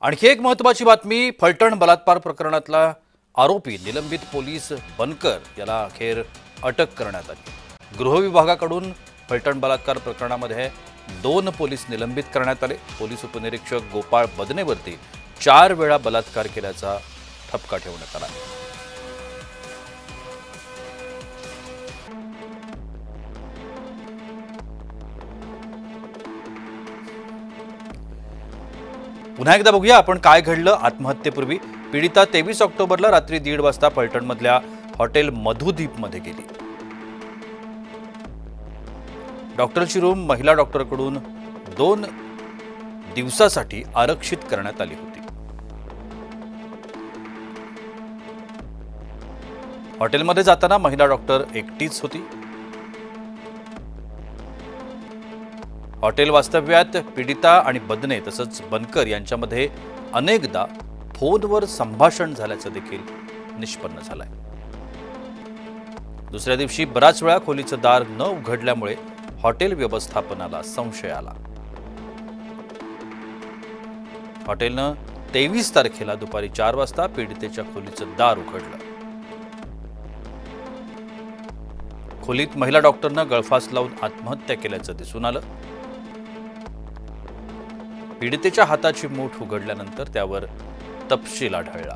आणखी एक महत्त्वाची बातमी, फलटण बलात्कार प्रकरणातला आरोपी निलंबित पोलीस बनकर याला अखेर अटक करण्यात आली। गृह विभागाकडून फलटण बलात्कार प्रकरणामध्ये 2 पोलीस निलंबित करण्यात आले। पोलीस उपनिरीक्षक गोपाळ बदनेवरती 4 वेळा बलात्कार केल्याचा ठपका ठेवण्यात आला। पुन्हा एकदा बघूया आपण काय घडलं। आत्महत्येपूर्वी पीडिता 23 ऑक्टोबरला रात्री 1:30 वाजता फलटणमधल्या हॉटेल मधुदीपमध्ये गेली। डॉक्टरची रूम महिला डॉक्टरकडून 2 दिवसासाठी आरक्षित करण्यात आली होती। हॉटेलमध्ये जाताना महिला डॉक्टर एकटीच होती। हॉटेल वास्तव्यात पीडिता आणि बदने तसंच बनकर यांच्यामध्ये अनेकदा फोनवर संभाषण झाल्याचं देखील निष्पन्न झालंय। दुसऱ्या दिवशी बराच वेळा खोलीचं दार न उघडल्यामुळे हॉटेल व्यवस्थापनाला संशय आला। हॉटेलनं 23 तारखेला दुपारी 4 वाजता पीडितेच्या खोलीचं दार उघडलं। खोलीत महिला डॉक्टरनं गळफास लावून आत्महत्या केल्याचं दिसून आलं। पीडितेच्या हाताची मूठ उघडल्यानंतर त्यावर तपशील आढळला।